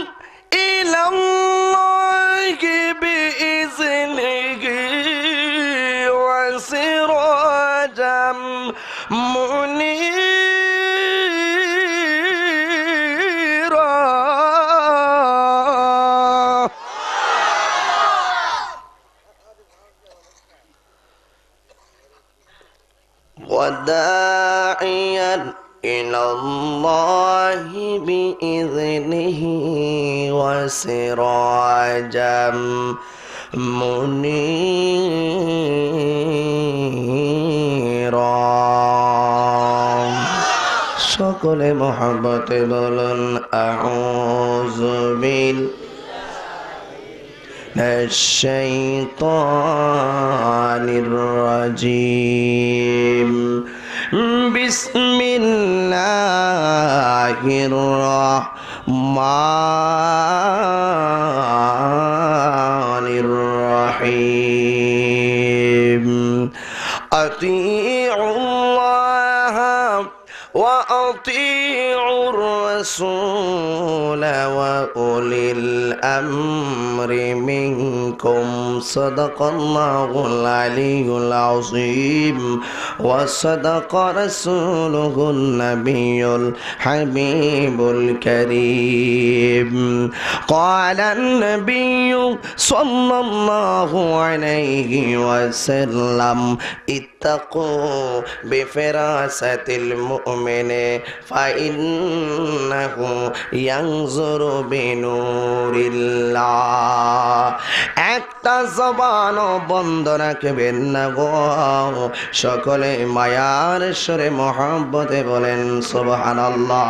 ইলাল্লাহি বিইজনিহি ওয়া সিরাজাম মুনীরা। وداعيا إلى الله بإذنه وسراجا منيرا সকলে মহব্বতে বলুন আউযু বিল্লাহিশ শাইতানির রাজীম বিসমিল্লাহির রাহমানির রহিম আতিউল্লাহ ওয়া আতিউর রাসূল ওয়া উলিল আমরি মিনকুম সাদাকাল্লাহুল আলিয়্যুল আযীম ওয়া সাদাকা রাসূলুহুন নাবিয়্যুল হাবিবুল কারীম ক্বালান নাবিয়্যু সাল্লাল্লাহু আলাইহি ওয়াসাল্লাম ইত্তাকু বিফিরাসাতিল মুমিনি ফাইন্নাহু ইয়ানজুরু বিনুরিল্লাহ একটা জবান বন্ধ রাখবেন না গো সকলে মায়ার সুরে মহব্বতে বলেন সুবহানাল্লাহ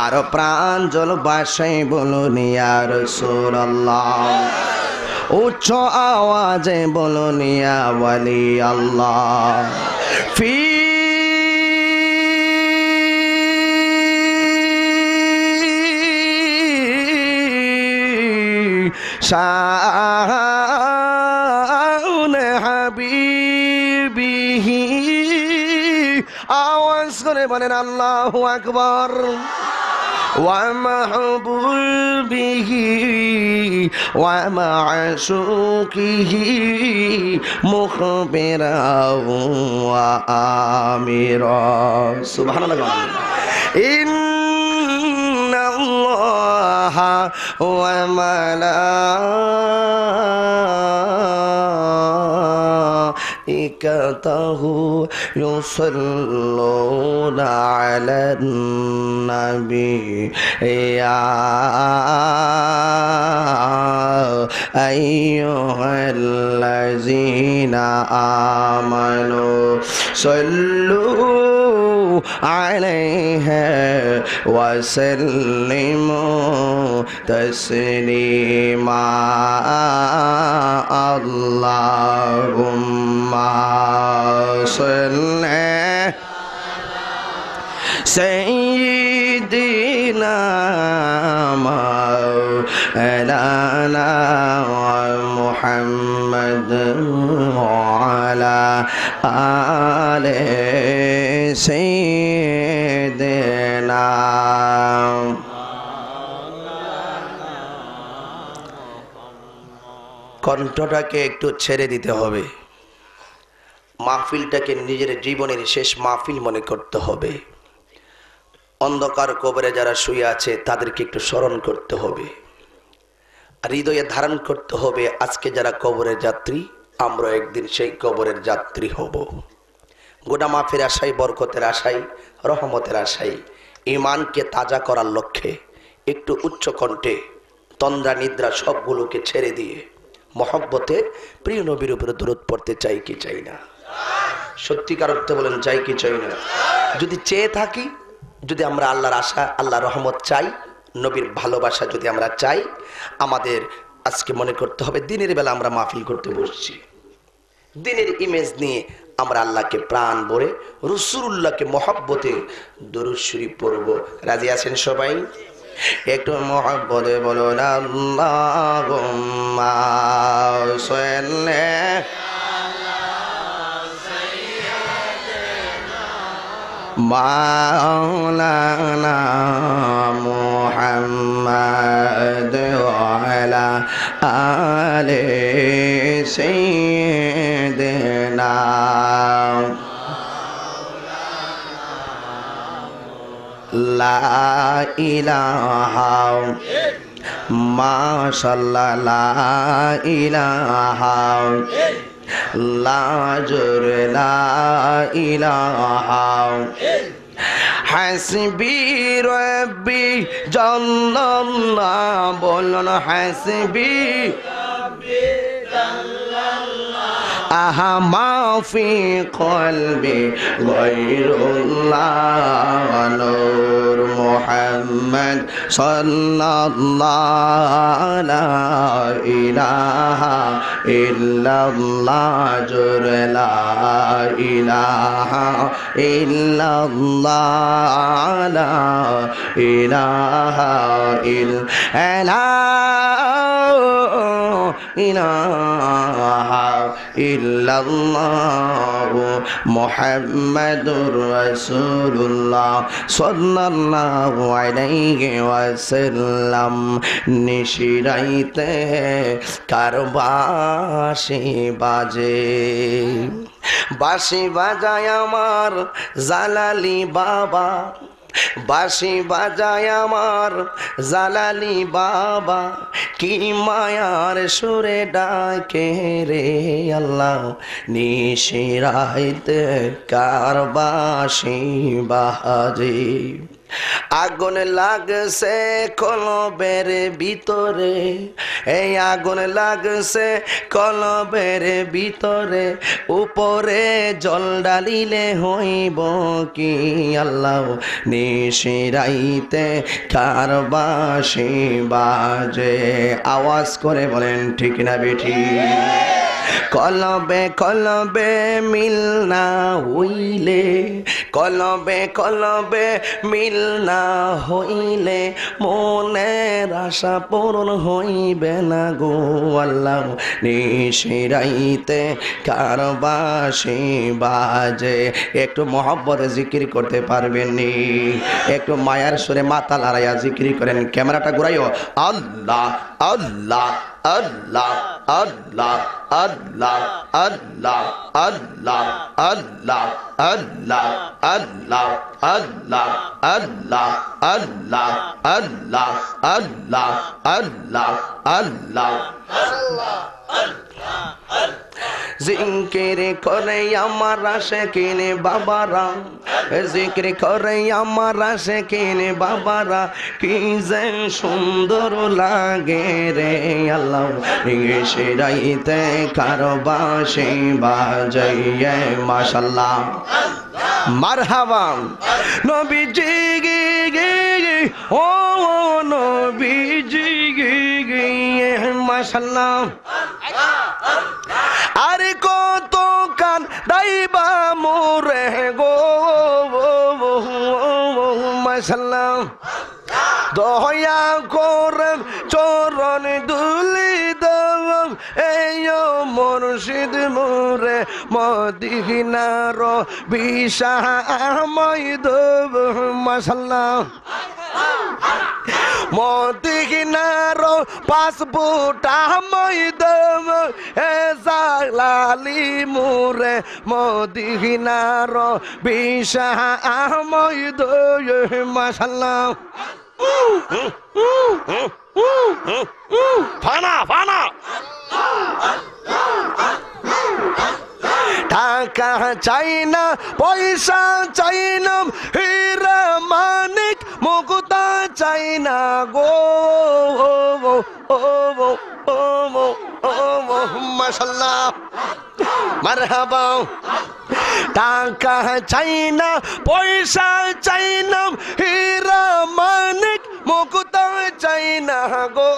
আর প্রাঞ্জল ভাষায় বলুন ইয়া রাসূলুল্লাহ উচ্চ আওয়াজে বলুন ইয়া ওয়ালি আল্লাহ ফি শান হাবিবিহি আওয়াজ করে বলেন আল্লাহু আকবার ওয়া মাহবুবিহি ওয়া মা'শুকিহি মুখবিরা ওয়া আমিরা সুবহানাল্লাহ ইন্নাল্লাহা ওয়া মালাইকাতাহু ইউসাল্লুনা আলান নাবী ইয়া আইয়ুহাল্লাযীনা আমানু সাল্লু আলাইহি ওয়া সাল্লিমু তাসলিমা আল্লাহুম্মা সাল্লি سيدنا مولانا محمد وعلى آل سيدنا কণ্ঠটাকে একটু ছেড়ে দিতে হবে মাহফিলটাকে নিজের জীবনের শেষ মাহফিল মনে করতে হবে অন্ধকার কবরে যারা শুয়ে আছে তাদেরকে একটু স্মরণ করতে হবে আর হৃদয়ে ধারণ করতে হবে আজকে যারা কবরের যাত্রী আমরা একদিন সেই কবরের যাত্রী হব গোটা মাফের আশায় বরকতের আশায় রহমতের আশায় ঈমানকে তাজা করার লক্ষ্যে একটু উচ্চ কণ্ঠে তন্দ্রা নিদ্রা সবগুলোকে ছেড়ে দিয়ে মহব্বতে প্রিয় নবীর উপরে দরুদ পড়তে চাই কি চাই না সত্যিকার অর্থে বলেন চাই কি চাই না যদি চেয়ে থাকি যদি আমরা আল্লাহর আশা আল্লাহর রহমত চাই নবীর ভালোবাসা যদি আমরা চাই আমাদের আজকে মনে করতে হবে দিনের বেলা আমরা মাহফিল করতে বসছি দিনের ইমেজ নিয়ে আমরা আল্লাহকে প্রাণ ভরে রাসূলুল্লাহকে মহব্বতে দরুদ শরীফ পড়ব রাজি আছেন সবাই একটু মহব্বতে বলুন আল্লাহুম্মা সাল্লি মাওলানা মুহাম্মদ ওয়া আলা আলি সাইয়্যিদিনা লা ইলাহা মাশাআল্লাহ লা ইলাহা জোরে লা ইলাহা হাসবি রব্বি জাল্লাল্লাহ বলুন হাসবি আহা মাফি কলবি গায়রুল্লাহ নূর মুহাম্মদ সাল্লাল্লাহু লা ইলাহা ইল্লাল্লাহ জোরে লা ইলাহা ইল্লাল্লাহ লা ইলাহা ইল্লাল্লাহ ইল্লাল্লাহু মুহাম্মাদুর রাসূলুল্লাহ সাল্লাল্লাহু আলাইহি ওয়াসাল্লাম নিশিরাইতে কারবাসি বাজে বাঁশি বাজায় আমার জালালি বাবা বাঁশি বাজায় আমার জালালি বাবা কি মায়ার সুরে ডাকে রে আল্লাহ নিশিরাইতে কার বাঁশি বাজে আগুন লাগছে কলবের ভিতরে এই আগুন লাগছে কলবের ভিতরে উপরে জল ডালিলে হইব কি আল্লাহ নিশিরাইতে কার বাঁশি বাজে আওয়াজ করে বলেন ঠিক না বেঠি কলবে কলবে মিল না হইলে কলবে কলবে মিল না হইলে মনের আশা পূরণ হইবে না গো আল্লাহ নিশিরাইতে কার বাঁশি বাজে একটু মহব্বতে জিকির করতে পারবেন নি একটু মায়ার সুরে মাথা লড়াইয়া জিকির করেন ক্যামেরাটা ঘুরাইও আল্লাহ আল্লাহ আল্লাহ আল্লাহ আল্লাহ আল্লাহ আল্লাহ আল্লাহ আল্লাহ আল্লাহ আল্লাহ আল্লাহ আল্লাহ আল্লাহ আল্লাহ আল্লাহ আল্লাহ জিকির করে আমার আশিকিন বাবারা জিকির করে আমার আশিকিন বাবারা কি যে সুন্দর লাগে রে আল্লাহ নিশিরাইতে কার বাঁশি বাজাইয়ে মাশাআল্লাহ মারহাবা নবীজি ও নবীজি মাশাআল্লাহ আরে কত কান দাইবা মোরে গো মাশাআল্লাহ দয়া করে চরণ দুলি দাও এই মুর্শিদ মোরে মদিনার বিশাময় দেব মাশাআল্লাহ মদিনার পাসপোর্টা মই দেব এ জালালি মোরে মদিনার বিশাময় দেব মাশাআল্লাহ ফানা ফানা টাকা চাই না পয়সা চাই না হীরা মানিক মুকুতা চাই না গো মাশাআল্লাহ মারহাবা টাকা চাই না পয়সা চাই না হীরা মানিক মুকুতা চাই না গো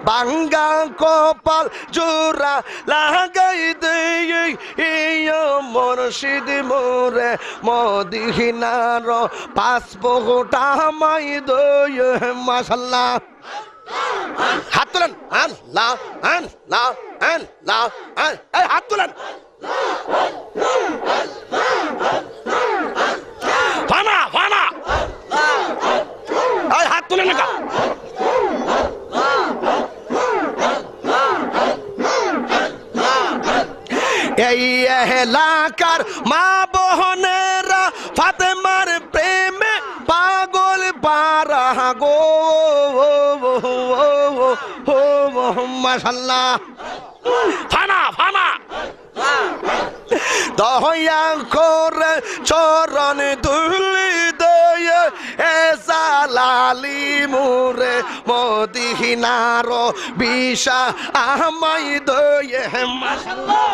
বাঙ্গা কপাল জোড়া লাগাই দে মুর্শিদ মোরে মদিনার পাসপোর্টা মাই দই মাশাআল্লাহ হাত তুলেন আল্লাহ আল্লাহ আল্লাহ হাত তুলেন ফানা ফানা হাত তুলেন না এই এলাকার মা বোনেরা ফাতেমার প্রেমে পাগল পারা গো মাশাআল্লাহ ফানা ফানা দয়া করে চরণ ধুলি দয়ে এ সালালি মুরে মদিনার বিশা আমায় দয়ে মাশাআল্লাহ